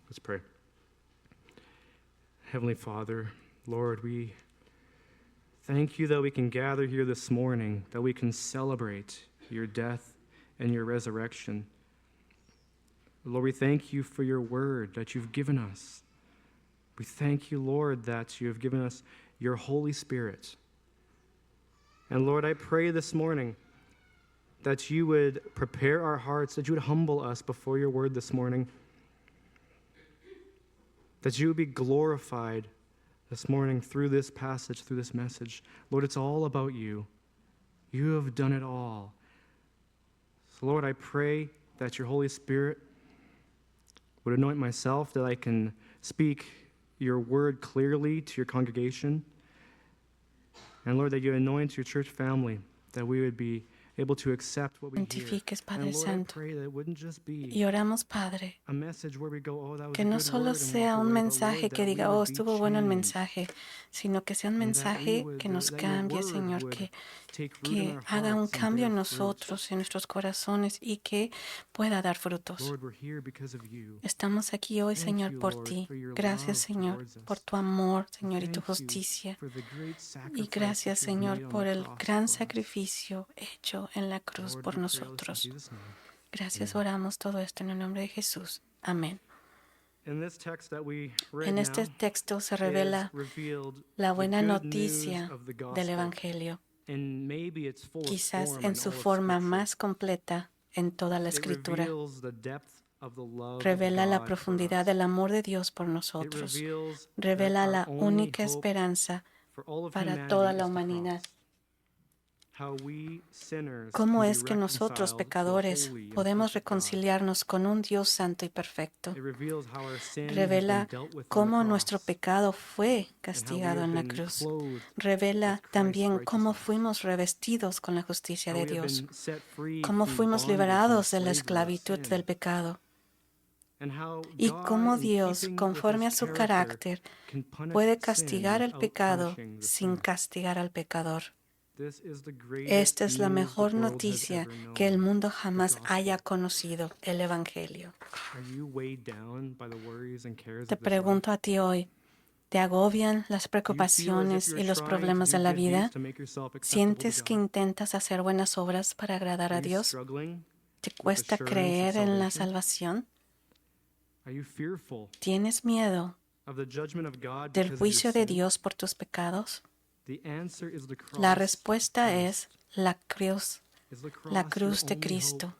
Let's pray. Heavenly Father, Lord, we thank you that we can gather here this morning, that we can celebrate your death and your resurrection. Lord, we thank you for your word that you've given us. We thank you, Lord, that you have given us your Holy Spirit. And Lord, I pray this morning that you would prepare our hearts, that you would humble us before your word this morning, that you would be glorified this morning through this passage, through this message. Lord, it's all about you. You have done it all. So, Lord, I pray that your Holy Spirit would anoint myself, that I can speak your word clearly to your congregation. And Lord, that you anoint your church family, that we would be able to accept what we hear. Santifiques, Padre And Lord, Santo. I pray that it wouldn't just be Y oramos, Padre, a message where we go, oh, that was que a no good solo word, and sea walk un away, but mensaje Lord, que that we diga, oh, would be estuvo bueno el changed, mensaje, sino que sea un and that we mensaje would, que nos that your cambie, word Señor, would take root in que our haga un hearts and cambio bear en fruit. nosotros, en nuestros corazones, y que pueda dar frutos. Lord, we're here because of you. Estamos aquí hoy, Thank Señor, you, por Lord, ti. for your Gracias, love Señor, towards us. por tu amor, And Señor, y tu thank you justicia. for the great Y sacrifice gracias, that you've made Señor, on por the el cross gran for us. sacrificio hecho en la cruz Lord, por we pray this in nosotros. Jesus' name. Gracias, oramos todo esto en el nombre de Jesús. Amén. In this text that we read En este now, texto se is revela revealed la the buena good noticia news of the del gospel, Evangelio, in maybe its fullest quizás form en in su all of forma Scripture. más completa en toda la It Escritura. reveals the depth of the love of Revela la God for profundidad us. del amor de Dios por It nosotros. reveals that Revela our la only única hope esperanza for all of para humanity toda la is the humanidad. cross. How we sinners ¿Cómo can be es que nosotros, reconciled to a pecadores, holy and podemos perfect God. reconciliarnos con un Dios santo y perfecto? It reveals how our sin has been Revela dealt with on the cómo nuestro cross, pecado fue and how we castigado have en la been cruz. clothed Revela with Christ's también cómo righteousness. fuimos revestidos con la justicia How de we have Dios, been set free cómo from fuimos bondage and the liberados de la slavery of esclavitud sin. del pecado, And how y God, cómo in Dios, keeping with conforme a his su character, carácter, can punish puede sin castigar el without pecado punishing the sin sinner. castigar al pecador. This is the greatest Esta es la news the mejor world has noticia ever que el known, mundo the jamás gospel. haya conocido, el Evangelio. Are you weighed down by the worries and cares Te of this life? pregunto a ti hoy, ¿te agobian las Do you feel as if preocupaciones you're y los trying to problemas de do la good deeds vida? to make yourself acceptable to ¿Sientes que God? intentas hacer buenas obras para agradar a Are you Dios? struggling ¿Te with the cuesta assurance of creer en la salvation? salvación? Are you fearful ¿Tienes miedo of the judgment of God del because of your juicio de sin? Dios por tus pecados? The answer is the cross La of respuesta Christ. es la cruz Is the la cross cruz your de only Cristo. hope?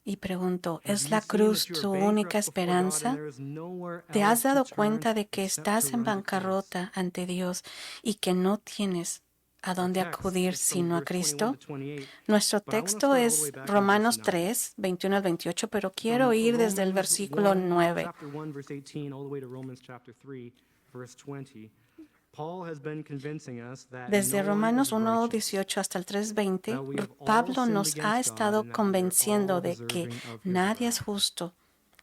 Y pregunto, Have ¿es you la seen cruz that you are tu bankrupt única before God and esperanza? there is nowhere ¿Te has else to dado turn cuenta de que except to estás en run to Christ? bancarrota ante Dios y que no tienes a Our dónde text acudir is from sino a verse 21 Cristo? to 28, Nuestro but I want to texto start all the es way back in Romanos verse 9. 3, 21 al 28, pero quiero From ir desde el Romans versículo 1, 9. chapter 1, verse 18, all the way to Romans chapter 3, verse 20. Paul has been convincing us that Desde no one Romanos is 1, righteous, 18 hasta el 3:20, that we have all Pablo sinned nos ha against God, estado and that we are convenciendo all de que deserving of his nadie es wrath. justo,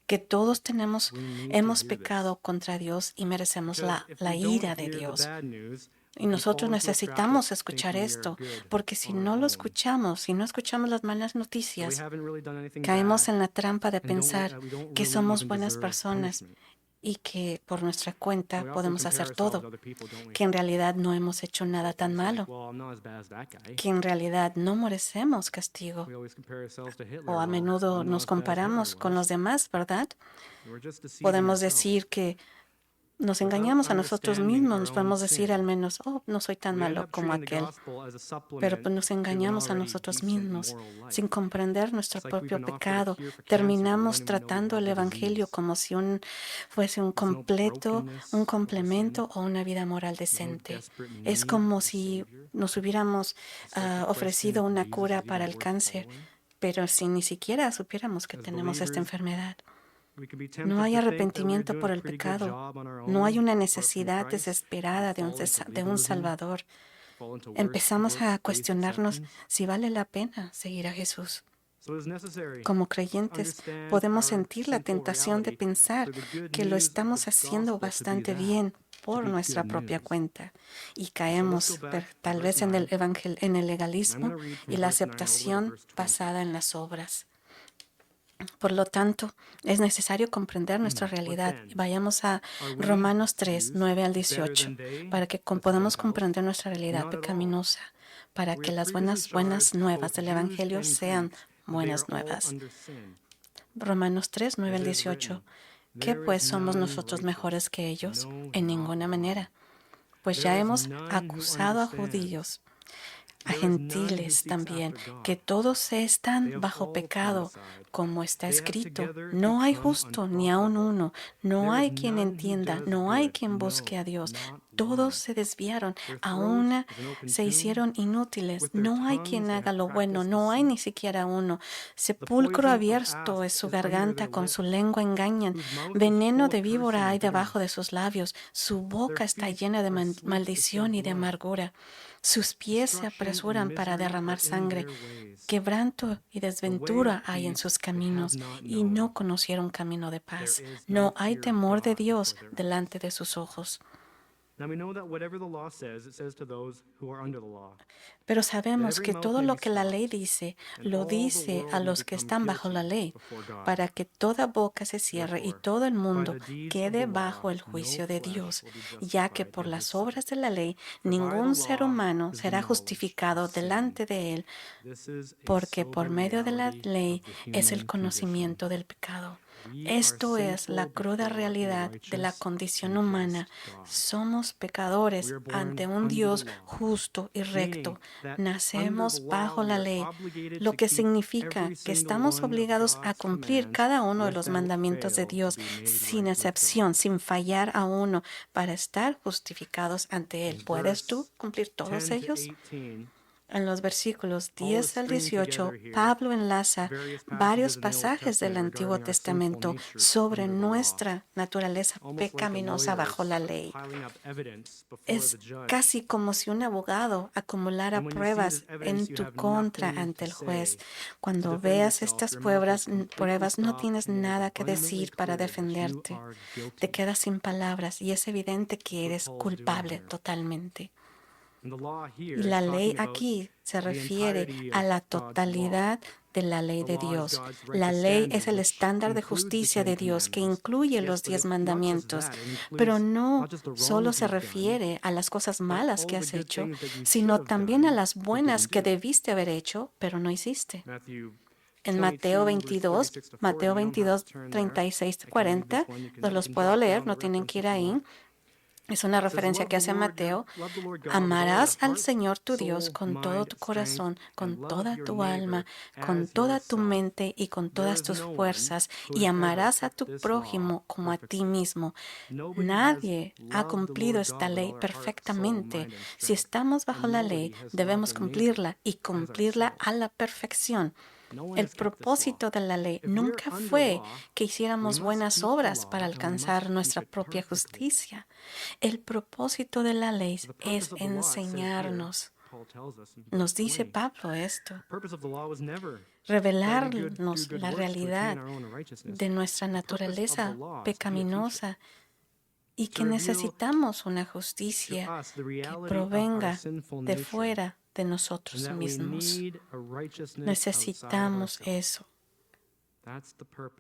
que todos We need to hemos hear pecado this. contra Dios y merecemos Because if la we don't ira de hear the Dios. bad news, Y we can nosotros fall into a trap necesitamos of escuchar thinking we are esto, good porque si on our no lo own, escuchamos, si no escuchamos las malas that we noticias, haven't really done anything caemos bad, en la trampa de and pensar we don't que really somos even buenas deserve personas punishment. y que por nuestra cuenta We often podemos compare hacer ourselves to todo, other people, don't we? que en realidad no hemos hecho nada tan It's like, malo, well, I'm not as bad as that guy. que en realidad no merecemos castigo. We always compare ourselves to Hitler. O a Well, menudo I'm not nos as bad as Hitler comparamos con los was. demás, ¿verdad? We're just deceiving Podemos ourselves. decir que nos Without engañamos a nosotros understanding mismos, our nos own podemos decir al sin, menos, oh, no soy tan we end malo up como treating the aquel. gospel as a Pero supplement pues nos to an engañamos a already nosotros decent mismos moral life. sin comprender nuestro It's like we've propio been offered a pecado. cure for cancer, but we Terminamos don't even know we tratando have el the Evangelio disease. como si fuese un There's no completo, un brokenness over sin, complemento o una vida moral no decente. desperate Es need como for a si savior. nos hubiéramos A sacrifice ofrecido sin una Jesus cura is para even el worth cáncer, following. pero si ni siquiera supiéramos que As tenemos esta believers, enfermedad. we could be No tempted hay to think that we're arrepentimiento doing por a el pretty good pecado. job on our No hay own, una apart from necesidad Christ, desesperada and fall into de un legalism, Salvador. fall into Empezamos a works-based cuestionarnos acceptance. si vale la pena seguir a Jesús. So it's necessary Como to creyentes understand podemos our sentir la sinful tentación de reality pensar for the good que lo news of estamos the haciendo gospel to be bastante that, bien to por be nuestra good propia news. cuenta y So let's caemos go back to tal verse vez en el 9. en el And I'm legalismo going to read y from la verse 9 all the way to aceptación verse 20. basada en las obras. Por lo tanto, es necesario comprender nuestra realidad. Vayamos a Romanos 3, 9 al 18, para que podamos comprender nuestra realidad pecaminosa, para que las buenas nuevas del Evangelio sean buenas nuevas. Romanos 3, 9 al 18. ¿Qué pues somos nosotros mejores que ellos? En ninguna manera. Pues ya hemos acusado a judíos, a gentiles también, que todos están bajo pecado, como está escrito. No hay justo ni aun uno, no hay quien entienda, no hay quien busque a Dios. Todos se desviaron, aún se hicieron inútiles. No hay quien haga lo bueno, no hay ni siquiera uno. Sepulcro abierto es su garganta, con su lengua engañan. Veneno de víbora hay debajo de sus labios. Su boca está llena de maldición y de amargura. Sus pies se apresuran para derramar sangre. Quebranto y desventura hay en sus caminos, y no conocieron camino de paz. No hay temor de Dios delante de sus ojos. Pero sabemos que todo lo que la ley dice, lo dice a los que están bajo la ley, para que toda boca se cierre y todo el mundo quede bajo el juicio de Dios, ya que por las obras de la ley ningún ser humano será justificado delante de él, porque por medio de la ley es el conocimiento del pecado. Esto es la cruda realidad de la condición humana. Somos pecadores ante un Dios justo y recto. Nacemos bajo la ley, lo que significa que estamos obligados a cumplir cada uno de los mandamientos de Dios sin excepción, sin fallar a uno, para estar justificados ante Él. ¿Puedes tú cumplir todos ellos? En los versículos 10 al 18, Pablo enlaza varios pasajes del Antiguo Testamento sobre nuestra naturaleza pecaminosa bajo la ley. Es casi como si un abogado acumulara pruebas en tu contra ante el juez. Cuando veas estas pruebas, no tienes nada que decir para defenderte. Te quedas sin palabras y es evidente que eres culpable totalmente. Y la ley aquí se refiere a la totalidad de la ley de Dios. La ley es el estándar de justicia de Dios que incluye los 10 mandamientos, pero no solo se refiere a las cosas malas que has hecho, sino también a las buenas que debiste haber hecho, pero no hiciste. En Mateo 22, 36-40, los puedo leer, no tienen que ir ahí. Es una referencia que hace Mateo. Amarás al Señor tu Dios con todo tu corazón, con toda tu alma, con toda tu mente y con todas tus fuerzas, y amarás a tu prójimo como a ti mismo. Nadie ha cumplido esta ley perfectamente. Si estamos bajo la ley, debemos cumplirla y cumplirla a la perfección. El propósito de la ley nunca fue que hiciéramos buenas obras para alcanzar nuestra propia justicia. El propósito de la ley es enseñarnos. Nos dice Pablo esto. Revelarnos la realidad de nuestra naturaleza pecaminosa y que necesitamos una justicia que provenga de fuera de nosotros mismos. Necesitamos eso.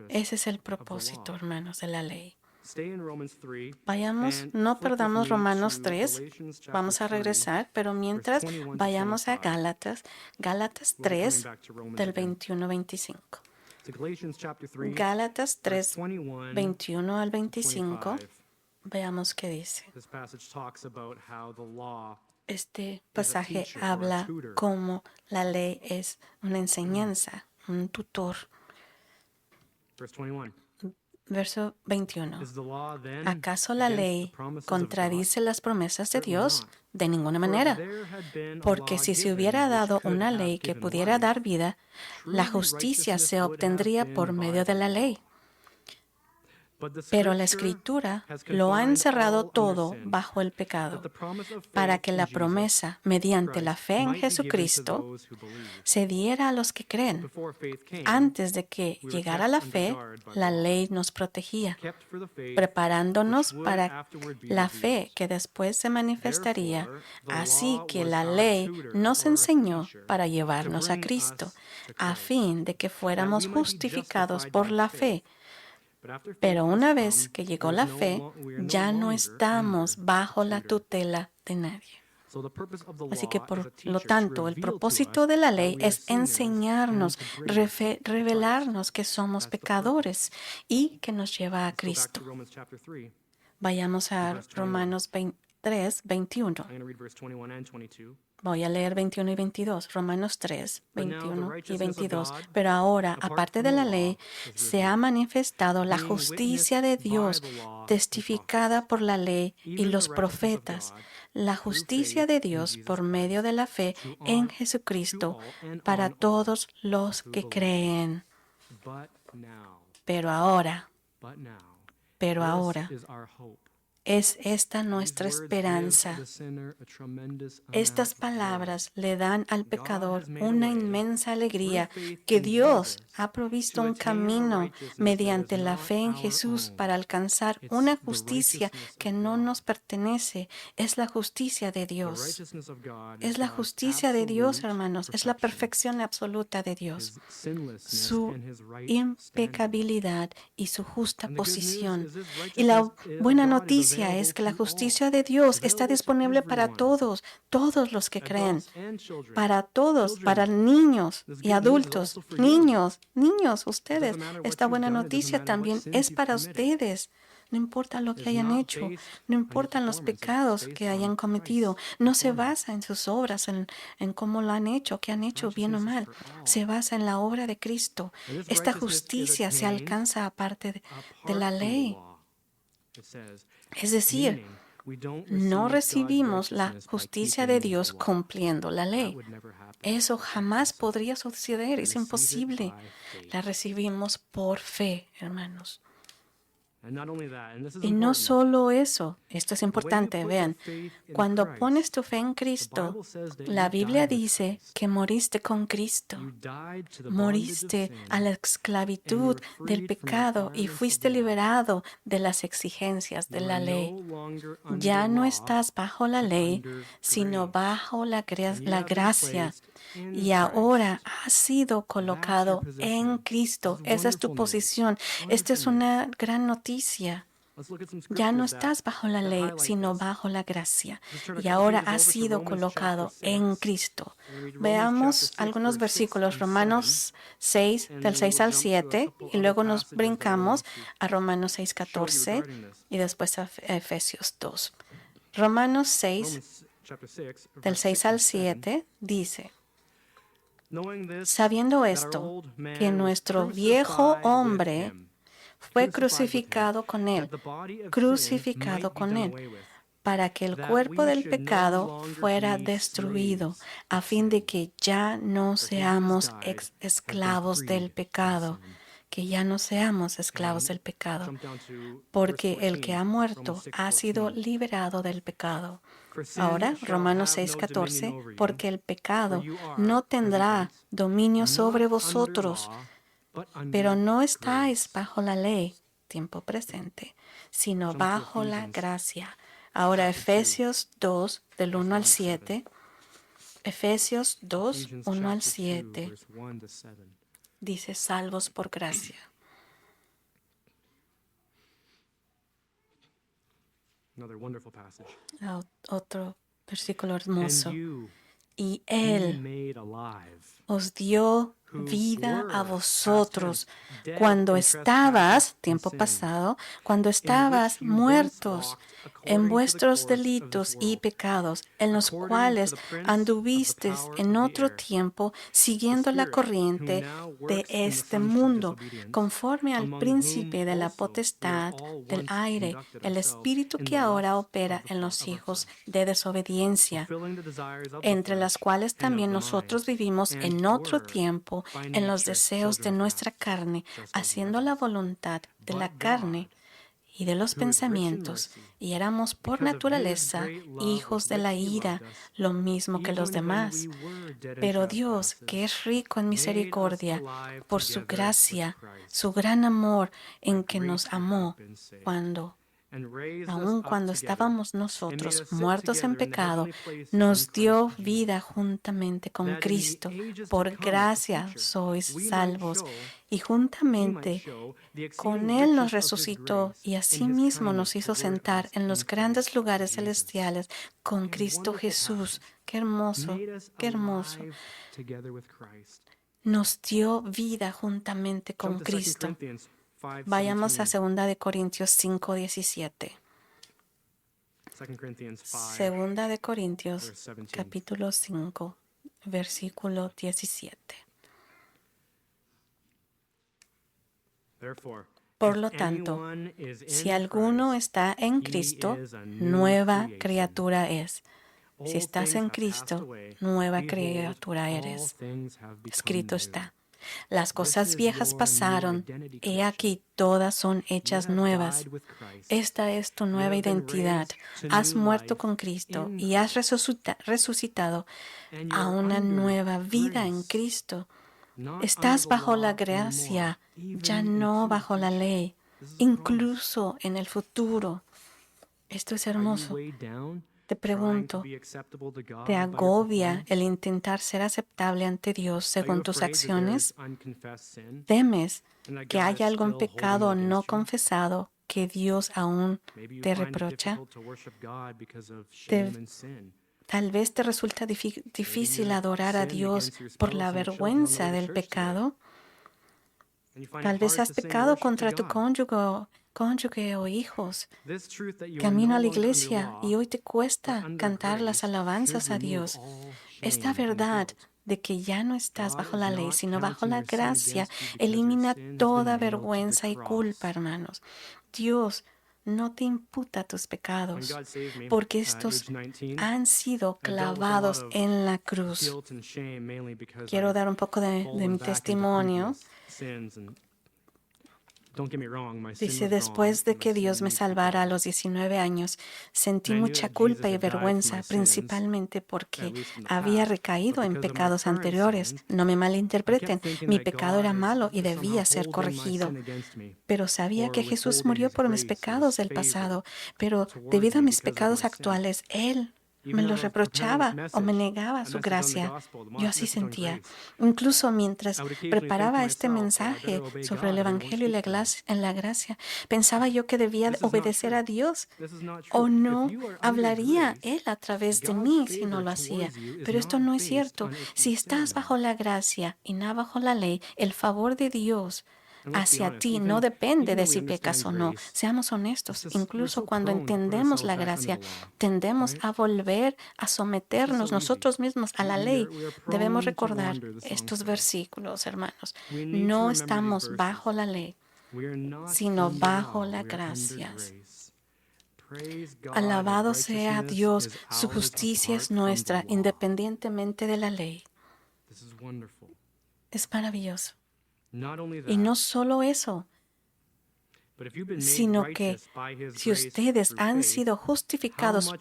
Ese es el propósito, hermanos, de la ley. Vayamos, no perdamos Romanos 3, vamos a regresar, pero mientras vayamos a Gálatas 3, del 21 al 25. Gálatas 3, 21 al 25, veamos qué dice. Este pasaje habla cómo la ley es una enseñanza, un tutor. Verso 21. ¿Acaso la ley contradice las promesas de Dios? De ninguna manera. Porque si se hubiera dado una ley que pudiera dar vida, la justicia se obtendría por medio de la ley. Pero la Escritura lo ha encerrado todo bajo el pecado, para que la promesa mediante la fe en Jesucristo se diera a los que creen. Antes de que llegara la fe, la ley nos protegía, preparándonos para la fe que después se manifestaría. Así que la ley nos enseñó para llevarnos a Cristo, a fin de que fuéramos justificados por la fe. Pero una vez que llegó la fe, ya no estamos bajo la tutela de nadie. Así que, por lo tanto, el propósito de la ley es enseñarnos, revelarnos que somos pecadores y que nos lleva a Cristo. Vayamos a Romanos 3, 21. Voy a leer 21 y 22, Romanos 3, 21 y 22. Pero ahora, aparte de la ley, se ha manifestado la justicia de Dios, testificada por la ley y los profetas, la justicia de Dios por medio de la fe en Jesucristo para todos los que creen. Pero ahora, es esta nuestra esperanza. Estas palabras le dan al pecador una inmensa alegría, que Dios ha provisto un camino mediante la fe en Jesús para alcanzar una justicia que no nos pertenece. Es la justicia de Dios. Es la justicia de Dios, hermanos. Es la perfección absoluta de Dios. Su impecabilidad y su justa posición. Y la buena noticia es que la justicia de Dios está disponible para todos los que creen, para todos, para niños y adultos, niños, ustedes. Esta buena noticia también es para ustedes. No importa lo que hayan hecho, no importan los pecados que hayan cometido, no se basa en sus obras, en cómo lo han hecho, qué han hecho bien o mal. Se basa en la obra de Cristo. Esta justicia se alcanza aparte de la ley. Es decir, no recibimos la justicia de Dios cumpliendo la ley. Eso jamás podría suceder, es imposible. La recibimos por fe, hermanos. Y no solo eso, esto es importante, vean, cuando pones tu fe en Cristo, la Biblia dice que moriste con Cristo, moriste a la esclavitud del pecado y fuiste liberado de las exigencias de la ley. Ya no estás bajo la ley, sino bajo la gracia. Y ahora has sido colocado en Cristo. Esa es tu posición. Esta es una gran noticia. Ya no estás bajo la ley, sino bajo la gracia. Y ahora has sido colocado en Cristo. Veamos algunos versículos. Romanos 6, del 6 al 7, y luego nos brincamos a Romanos 6, 14, y después a Efesios 2. Romanos 6, del 6 al 7, dice: sabiendo esto, que nuestro viejo hombre fue crucificado con él, para que el cuerpo del pecado fuera destruido, a fin de que ya no seamos esclavos del pecado. Porque el que ha muerto ha sido liberado del pecado. Ahora, Romanos 6:14, porque el pecado no tendrá dominio sobre vosotros, pero no estáis bajo la ley, tiempo presente, sino bajo la gracia. Ahora, Efesios 2, del 1 al 7. Efesios 2, 1 al 7. Dice: salvos por gracia. Otro versículo hermoso. Y Él os dio vida a vosotros cuando estabas, tiempo pasado, cuando estabas muertos en vuestros delitos y pecados, en los cuales anduvisteis en otro tiempo siguiendo la corriente de este mundo, conforme al príncipe de la potestad del aire, el espíritu que ahora opera en los hijos de desobediencia, entre las cuales también nosotros vivimos en otro tiempo en los deseos de nuestra carne, haciendo la voluntad de la carne, y de los pensamientos, y éramos por naturaleza hijos de la ira, lo mismo que los demás. Pero Dios, que es rico en misericordia, por su gracia, su gran amor en que nos amó, aun cuando estábamos nosotros muertos en pecado, nos dio vida juntamente con Cristo. Por gracia sois salvos. Y juntamente con Él nos resucitó y asimismo nos hizo sentar en los grandes lugares celestiales con Cristo Jesús. Qué hermoso, qué hermoso. Nos dio vida juntamente con Cristo. Vayamos a 2 Corintios 5:17. 2 Corintios, capítulo 5, versículo 17. Por lo tanto, si alguno está en Cristo, nueva criatura es. Si estás en Cristo, nueva criatura eres. Escrito está. Las cosas viejas pasaron, he aquí todas son hechas nuevas. Esta es tu nueva identidad. Has muerto con Cristo y has resucitado a una nueva vida en Cristo. Estás bajo la gracia, ya no bajo la ley, incluso en el futuro. Esto es hermoso. Te pregunto, ¿te agobia el intentar ser aceptable ante Dios según tus acciones? ¿Temes que haya algún pecado no confesado que Dios aún te reprocha? Tal vez te resulta difícil adorar a Dios por la vergüenza del pecado. Tal vez has pecado contra tu cónyuge o hijos. Camino a la iglesia y hoy te cuesta cantar las alabanzas a Dios. Esta verdad de que ya no estás bajo la ley, sino bajo la gracia, elimina toda vergüenza y culpa, hermanos. Dios no te imputa tus pecados, porque estos han sido clavados en la cruz. Quiero dar un poco de mi testimonio. Dice, después de que Dios me salvara a los 19 años, sentí mucha culpa y vergüenza, principalmente porque había recaído en pecados anteriores. No me malinterpreten, mi pecado era malo y debía ser corregido. Pero sabía que Jesús murió por mis pecados del pasado, pero debido a mis pecados actuales, Él me los reprochaba o me negaba su gracia. Yo así sentía. Incluso mientras preparaba este mensaje sobre el Evangelio y la gracia, pensaba yo que debía obedecer a Dios o no hablaría Él a través de mí si no lo hacía. Pero esto no es cierto. Si estás bajo la gracia y no bajo la ley, el favor de Dios hacia ti no depende de si pecas o no. Seamos honestos, incluso cuando entendemos la gracia, tendemos a volver a someternos nosotros mismos a la ley. Debemos recordar estos versículos, hermanos. No estamos bajo la ley, sino bajo la gracia. Alabado sea Dios, su justicia es nuestra, independientemente de la ley. Es maravilloso. Y no solo eso, sino que si ustedes han sido justificados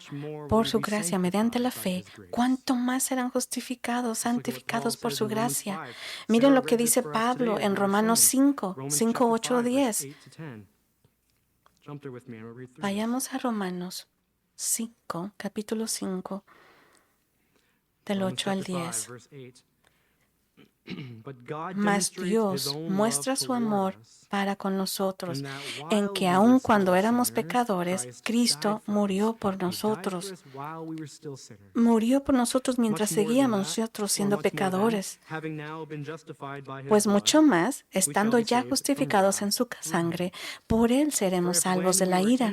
por su gracia mediante la fe, ¿cuánto más serán justificados, santificados por su gracia? Miren lo que dice Pablo en Romanos 5, 8, 10. Vayamos a Romanos 5, capítulo 5, del 8 al 10. Mas Dios muestra su amor para con nosotros, en que aun cuando éramos pecadores, Cristo murió por nosotros. Murió por nosotros mientras seguíamos nosotros siendo pecadores. Pues mucho más, estando ya justificados en su sangre, por Él seremos salvos de la ira.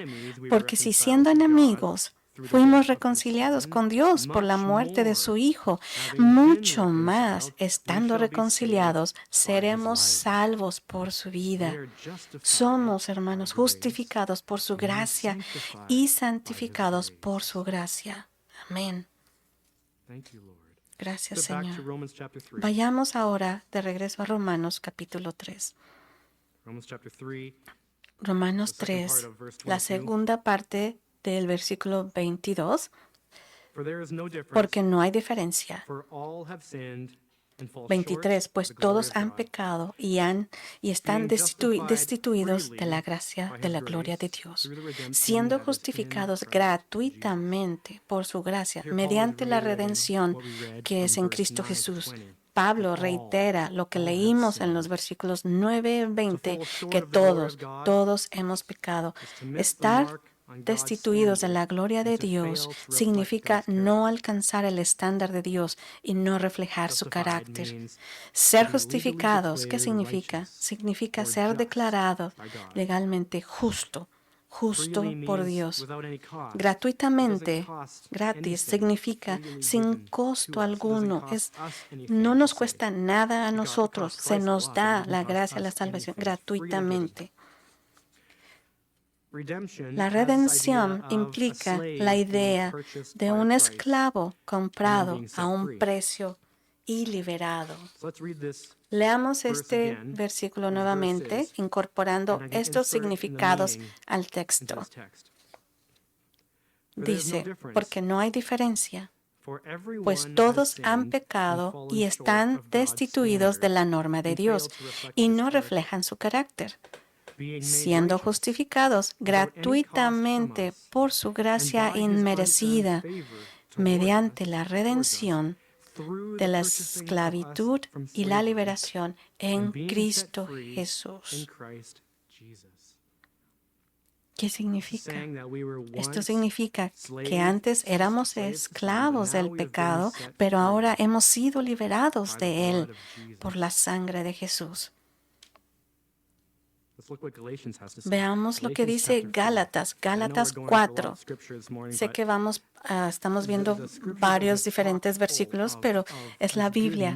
Porque si siendo enemigos, fuimos reconciliados con Dios por la muerte de su Hijo, mucho más, estando reconciliados, seremos salvos por su vida. Somos, hermanos, justificados por su gracia y santificados por su gracia. Amén. Gracias, Señor. Vayamos ahora de regreso a Romanos capítulo 3. Romanos 3, la segunda parte del versículo 22, porque no hay diferencia. 23, pues todos han pecado y están destituidos de la gracia, de la gloria de Dios, siendo justificados gratuitamente por su gracia, mediante la redención que es en Cristo Jesús. Pablo reitera lo que leímos en los versículos 9 y 20, que todos hemos pecado. Estar destituidos de la gloria de Dios significa no alcanzar el estándar de Dios y no reflejar su carácter. Ser justificados, ¿qué significa? Significa ser declarados legalmente justo por Dios. Gratuitamente, gratis, significa sin costo alguno. No nos cuesta nada a nosotros, se nos da la gracia, la salvación gratuitamente. La redención implica la idea de un esclavo comprado a un precio y liberado. Leamos este versículo nuevamente, incorporando estos significados al texto. Dice, porque no hay diferencia, pues todos han pecado y están destituidos de la norma de Dios y no reflejan su carácter, siendo justificados gratuitamente por su gracia inmerecida mediante la redención de la esclavitud y la liberación en Cristo Jesús. ¿Qué significa? Esto significa que antes éramos esclavos del pecado, pero ahora hemos sido liberados de él por la sangre de Jesús. Veamos lo que dice Gálatas 4. Sé que estamos viendo varios diferentes versículos, pero es la Biblia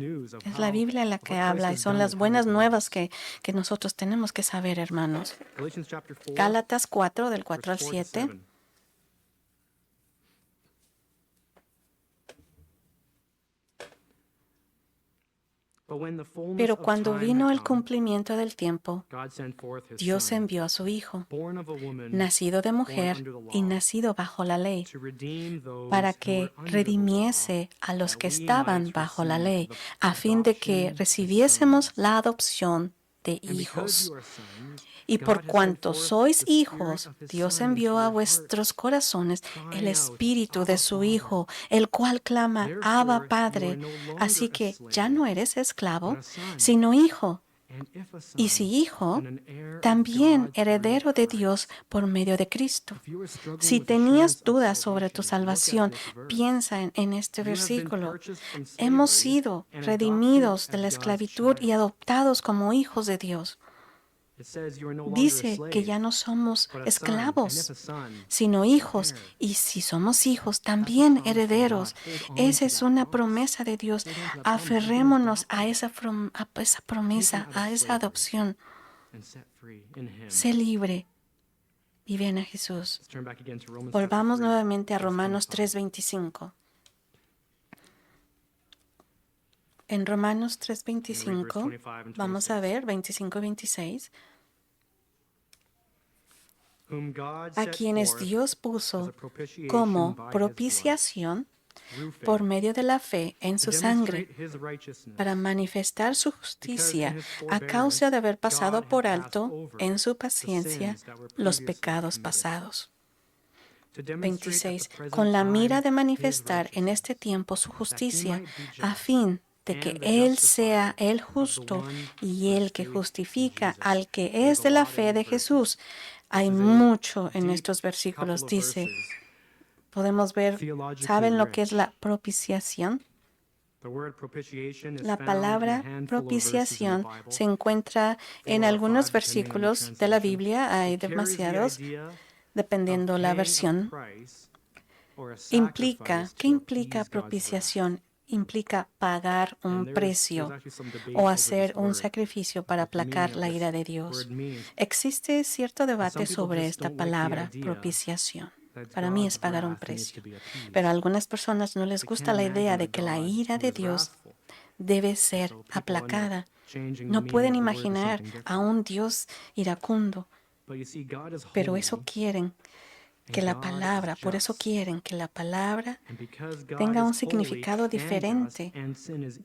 la que habla y son las buenas nuevas que nosotros tenemos que saber, hermanos. Gálatas 4, del 4 al 7. Pero cuando vino el cumplimiento del tiempo, Dios envió a su Hijo, nacido de mujer y nacido bajo la ley, para que redimiese a los que estaban bajo la ley, a fin de que recibiésemos la adopción de hijos. Y por cuanto sois hijos, Dios envió a vuestros corazones el espíritu de su Hijo, el cual clama, Abba, Padre. Así que ya no eres esclavo, sino hijo. Y si hijo, también heredero de Dios por medio de Cristo. Si tenías dudas sobre tu salvación, piensa en este versículo. Hemos sido redimidos de la esclavitud y adoptados como hijos de Dios. Dice que ya no somos esclavos, sino hijos, y si somos hijos, también herederos. Esa es una promesa de Dios. Aferrémonos a esa promesa, a esa adopción. Sé libre y ven a Jesús. Volvamos nuevamente a Romanos 3:25. En Romanos 3:25, vamos a ver 25 y 26, a quienes Dios puso como propiciación por medio de la fe en su sangre, para manifestar su justicia a causa de haber pasado por alto en su paciencia los pecados pasados. 26. Con la mira de manifestar en este tiempo su justicia, a fin de que Él sea el justo y el que justifica al que es de la fe de Jesús. Hay mucho en estos versículos, dice. Podemos ver, ¿saben lo que es la propiciación? La palabra propiciación se encuentra en algunos versículos de la Biblia, hay demasiados, dependiendo la versión. ¿Qué implica propiciación? Implica pagar un precio o hacer un sacrificio para aplacar la ira de Dios. Existe cierto debate sobre esta palabra, propiciación. Para mí es pagar un precio. Pero a algunas personas no les gusta la idea de que la ira de Dios debe ser aplacada. No pueden imaginar a un Dios iracundo, Pero eso quieren que la palabra, por eso quieren que la palabra tenga un significado diferente.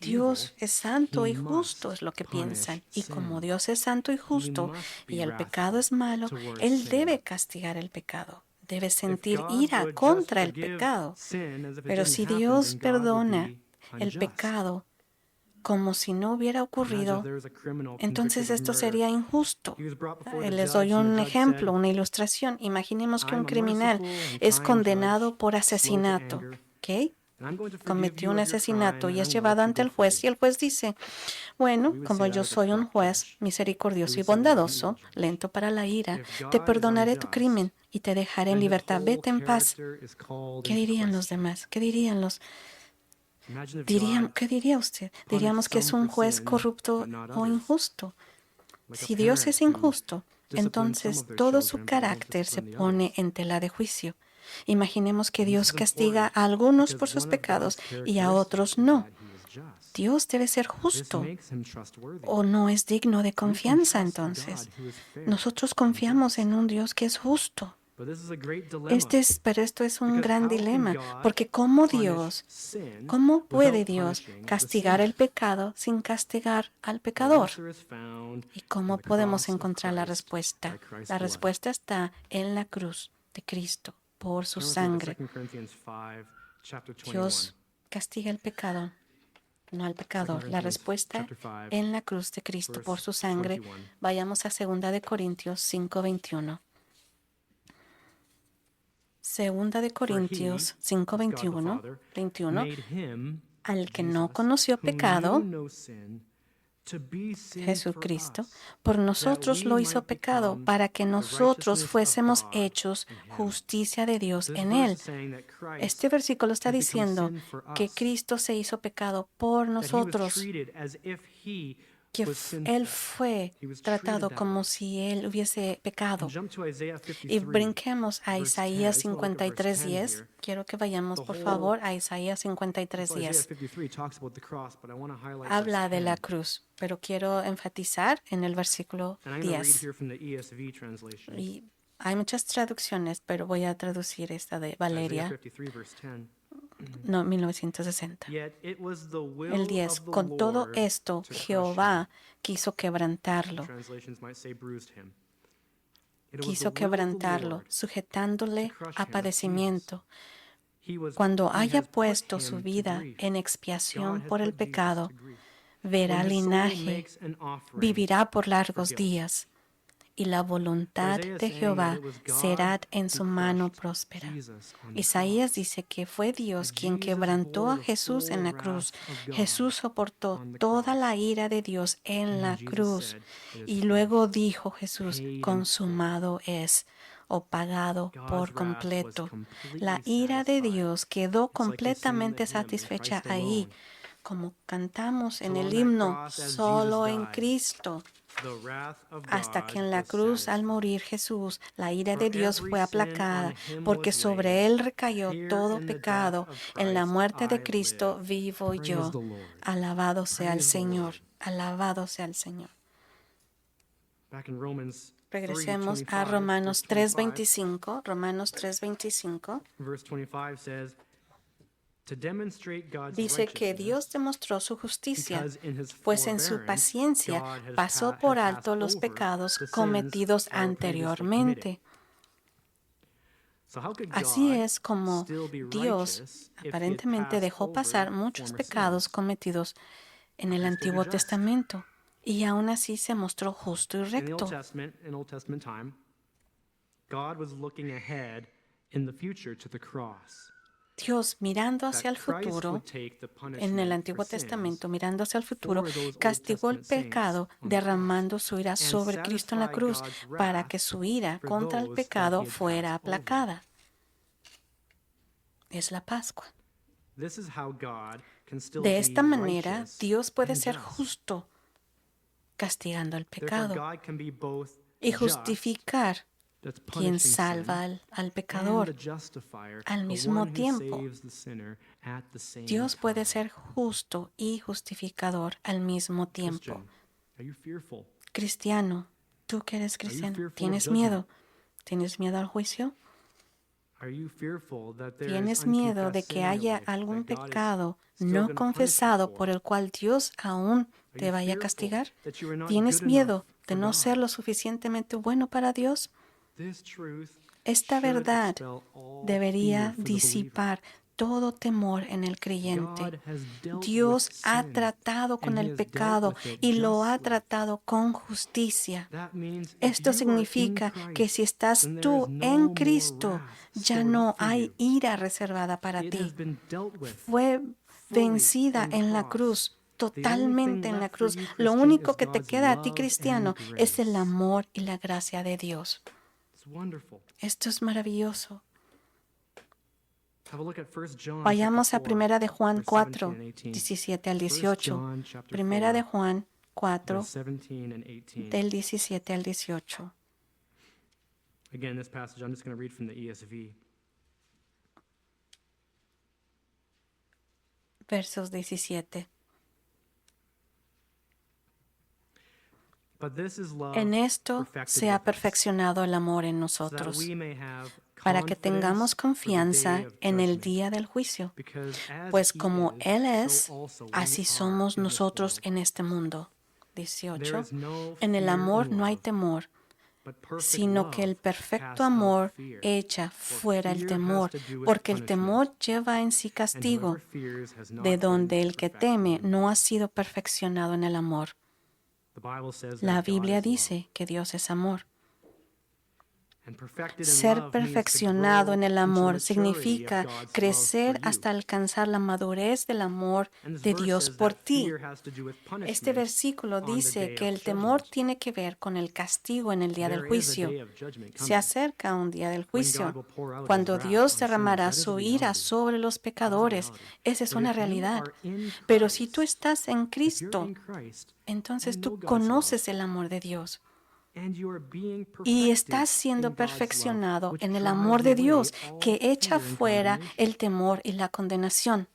Dios es santo y justo, es lo que piensan. Y como Dios es santo y justo y el pecado es malo, Él debe castigar el pecado. Debe sentir ira contra el pecado. Pero si Dios perdona el pecado como si no hubiera ocurrido, entonces esto sería injusto. Les doy un ejemplo, una ilustración. Imaginemos que un criminal es condenado por asesinato, ¿ok? Cometió un asesinato y es llevado ante el juez y el juez dice, bueno, como yo soy un juez misericordioso y bondadoso, lento para la ira, te perdonaré tu crimen y te dejaré en libertad. Vete en paz. ¿Qué dirían los demás? ¿Qué dirían los ¿Qué diría usted? Diríamos que es un juez corrupto o injusto. Si Dios es injusto, entonces todo su carácter se pone en tela de juicio. Imaginemos que Dios castiga a algunos por sus pecados y a otros no. Dios debe ser justo o no es digno de confianza entonces. Nosotros confiamos en un Dios que es justo. Pero esto es un gran dilema, porque ¿cómo puede Dios castigar el pecado sin castigar al pecador? ¿Y cómo podemos encontrar la respuesta? La respuesta está en la cruz de Cristo, por su sangre. Dios castiga el pecado, no al pecador. La respuesta en la cruz de Cristo, por su sangre. Vayamos a 2 Corintios 5:21. 2 Corintios 5:21, al que no conoció pecado, Jesucristo, por nosotros lo hizo pecado, para que nosotros fuésemos hechos justicia de Dios en él. Este versículo está diciendo que Cristo se hizo pecado por nosotros, que Él fue tratado como si Él hubiese pecado. Y brinquemos a Isaías 53:10. Quiero que vayamos, por favor, a Isaías 53:10. Habla de la cruz, pero quiero enfatizar en el versículo 10. Y hay muchas traducciones, pero voy a traducir esta de Valeria. No, 1960. El 10. Con todo esto, Jehová quiso quebrantarlo. Quiso quebrantarlo, sujetándole a padecimiento. Cuando haya puesto su vida en expiación por el pecado, verá linaje, vivirá por largos días, y la voluntad de Jehová será en su mano próspera. Isaías dice que fue Dios quien quebrantó a Jesús en la cruz. Jesús soportó toda la ira de Dios en la cruz. Y luego dijo Jesús, consumado es, o pagado por completo. La ira de Dios quedó completamente satisfecha ahí, como cantamos en el himno, solo en Cristo. Hasta que en la cruz, al morir Jesús, la ira de Dios fue aplacada, porque sobre él recayó todo pecado. En la muerte de Cristo vivo yo. Alabado sea el Señor. Alabado sea el Señor. Regresemos a Romanos 3:25. Romanos 3:25. Dice que Dios demostró su justicia, pues en su paciencia pasó por alto los pecados cometidos anteriormente. Así es como Dios aparentemente dejó pasar muchos pecados cometidos en el Antiguo Testamento y aún así se mostró justo y recto. Dios, mirando hacia el futuro, en el Antiguo Testamento, mirando hacia el futuro, castigó el pecado derramando su ira sobre Cristo en la cruz para que su ira contra el pecado fuera aplacada. Es la Pascua. De esta manera, Dios puede ser justo castigando el pecado y justificar quien salva al pecador al mismo tiempo. Dios puede ser justo y justificador al mismo tiempo. Cristiano, Tú que eres cristiano, fearful of ¿tienes judgment? miedo? ¿Tienes miedo al juicio? Are you fearful that there is ¿Tienes miedo de unconfessed que sin in your haya life algún that God is pecado still no going to punish you confesado por for? el cual Dios aún Are te you vaya a fearful castigar? that you are not ¿Tienes good enough miedo de for no ser God? lo suficientemente bueno para Dios? This truth Esta should verdad expel all fear debería for the believer. disipar todo temor en el creyente. God has dealt with Dios ha sin, tratado con and el he has dealt pecado with it y lo ha justly. tratado con justicia. That means if Esto you are in significa que Christ, si estás then there is tú no en more Cristo, wrath ya stored no up for hay you. ira reservada para It ti. has been dealt with Fue fully vencida in en la cross. cruz, The only thing totalmente en la left for cruz. you, Lo Christian, único is que te God's queda a ti, love cristiano, and es el grace. amor y la gracia de Dios. It's wonderful. Esto es maravilloso. Have a look at 1 John Vayamos a chapter 4, Primera de Juan verse 4, 17 and 18. 17 al 1 18. John chapter Primera de 4, Juan 4, verse 17 and 18. del 17 al 18. Again, this passage, I'm just going to read from the ESV. Versos 17. But this is love En esto perfected se ha with us, perfeccionado el amor en so that nosotros, we may have para que tengamos confidence for the confianza day of en el judgment. día del juicio. Because as Pues he como is, Él so es, also we así are somos in this nosotros world. en este mundo. There 18. is no En el fear amor in no hay love, temor, but perfect sino que el love perfecto casts out amor fear. echa For fuera el fear temor, has to do with porque el punishment, temor lleva en sí and castigo, whoever fears has not de been donde el que perfected teme in no ha love. sido perfeccionado en el amor. The Bible says La that God Biblia is love. dice que Dios es amor. And perfected in Ser love means to perfeccionado grow en el into the amor maturity significa of God's love crecer for you. hasta alcanzar la madurez del amor And this de verse Dios says por that ti. fear has to do with punishment Este versículo on the dice day que of el temor judgment. tiene que ver con el castigo en el día del There is a juicio. day of judgment Se coming, acerca un día del when God juicio, will pour out his cuando wrath Dios on derramará sinners. That is a su ira reality. sobre los That is a pecadores. reality. Esa es But una if you realidad. are in Pero si tú Christ, estás en if you're Cristo, in Christ, entonces you tú know God's conoces love, el amor de Dios and you are being y perfected estás siendo in God's love, perfeccionado which en el drives amor de Dios away que all echa fear and fuera condemnation. el temor y la condenación.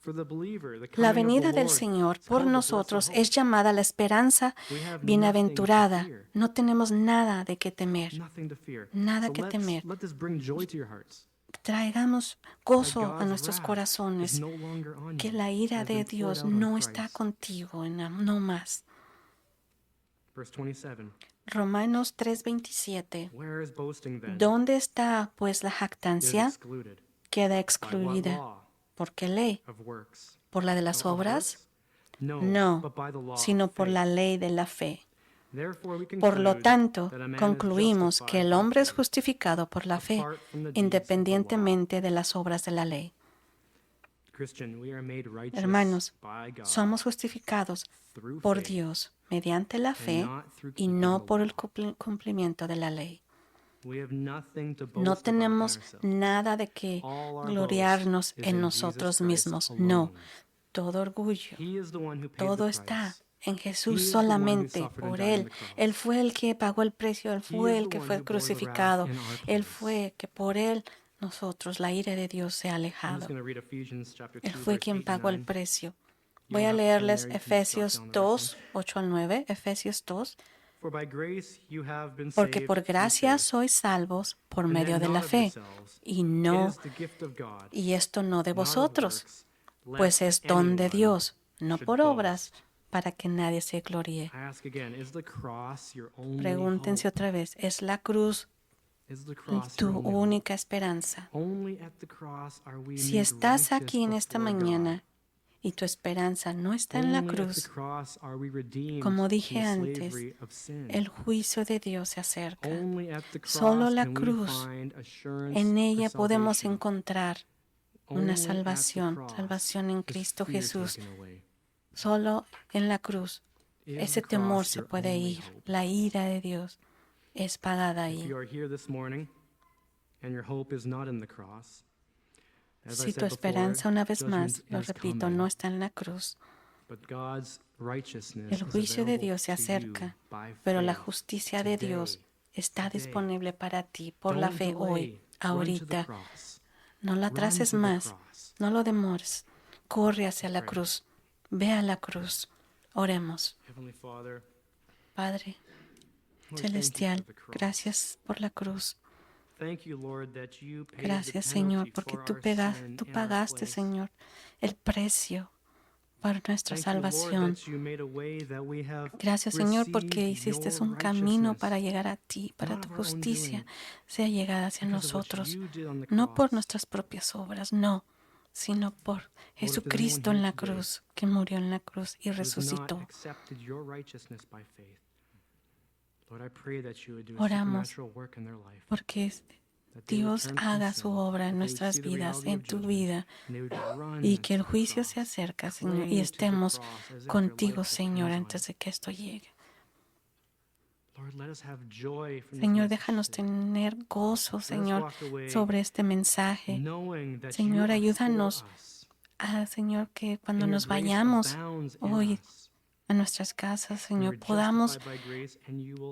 For the believer, the La coming of the venida del Lord Señor is por called the blessed nosotros hope. es llamada la esperanza We have nothing to bienaventurada. fear. No tenemos nada de qué temer, Nothing to fear. nada So que temer. let this bring joy to your hearts. Traigamos That gozo a God's nuestros wrath is corazones, no longer on que you. la It ira has de been poured Dios out on no está Christ. contigo, no más. Verse 27. Romanos 3:27. Where is boasting then? ¿Dónde está pues la It is jactancia? excluded. Queda By what excluida. law? ¿Por qué ley? Of works. ¿Por la de las Of obras? works? No, No, but by the law sino of por la faith. ley de la fe. Therefore we Por lo conclude tanto, that a man is concluimos que justified el by hombre es faith, justificado por la fe, apart from the deeds of the law. independientemente de las obras de la ley. Christian, we are made righteous Hermanos, by God somos justificados through por faith, Dios mediante la fe and not through y keeping no the por el law. cumplimiento de la ley. We have nothing to boast No about in tenemos ourselves. nada de que All our gloriarnos boast is en in nosotros Jesus Christ mismos. alone. No, todo orgullo, He is the one who paid todo the está price. en He Jesús is the one who solamente, suffered and por died on Él. the cross. Él fue el que pagó el precio, Él He fue is el the que one fue who bore the wrath crucificado. in our Él place. fue que por Él nosotros, la ira de Dios se ha I'm alejado. just going to read Ephesians chapter 2, Él fue verse quien 8 pagó and el 9. precio. You Voy don't a have to turn leerles there, you can just jot Efesios down the verse. 2, 8 al 9. Efesios 2. For by grace you have been Porque saved por through gracia faith, sois salvos por and medio that de la not of fe, yourselves. y It no, is the gift of God, y esto no de not of vosotros, works, lest pues es don de anyone Dios, no should por obras, boast. para que nadie se gloríe. I ask again, is the cross your only Pregúntense hope? otra vez, ¿es la cruz Is the cross tu your only hope? única esperanza? Only at the cross are we Si made estás righteous aquí en esta before mañana God. y tu esperanza no está en la Only at the cruz, cross are we redeemed como from dije the antes, slavery of sin. el juicio de Dios se acerca. Only at the Solo cross la can we cruz, find assurance en for ella podemos salvation. encontrar Only una at the salvación, cross salvación en is Cristo fear Jesús. taken away. Solo en la cruz Is ese the temor cross se your puede only ir. hope? La ira de Dios es pagada If ahí. you are here this morning and your hope is not in the cross, as I Si tu said esperanza, una vez judgment más, lo is repito, coming, no está en la cruz. but God's righteousness El is juicio de available Dios se to you acerca, by pero la faith justicia de today. Dios está Today. disponible para ti por la Don't fe hoy, delay. Run to the ahorita. cross. No la Run atrases to the más, cross. no lo demores. Corre hacia la Pray. cruz, ve a la cruz. Oremos. Heavenly Father, Padre, celestial, gracias por la cruz. Gracias, Señor, porque tú pagaste, Señor, el precio para nuestra salvación. Gracias, Señor, porque hiciste un camino para llegar a ti, para tu justicia sea llegada hacia nosotros, no por nuestras propias obras, no, sino por Jesucristo en la cruz, que murió en la cruz y resucitó. Oramos porque Dios haga su obra en nuestras vidas, en tu vida, y que el juicio se acerque, Señor, y estemos contigo, Señor, antes de que esto llegue. Señor, déjanos tener gozo, Señor, sobre este mensaje. Señor, ayúdanos Señor, que cuando nos vayamos hoy a nuestras casas, Señor, podamos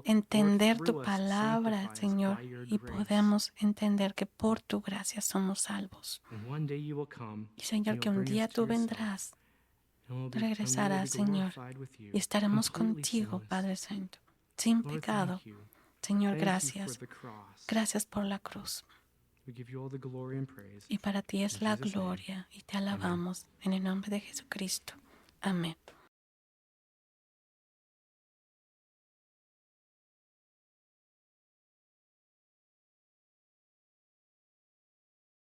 entender tu palabra, Señor, y podamos entender que por tu gracia somos salvos. Y, Señor, que un día tú vendrás, regresarás, Señor, y estaremos contigo, Padre Santo, sin pecado. Señor, gracias. Gracias por la cruz. Y para ti es la gloria y te alabamos en el nombre de Jesucristo. Amén.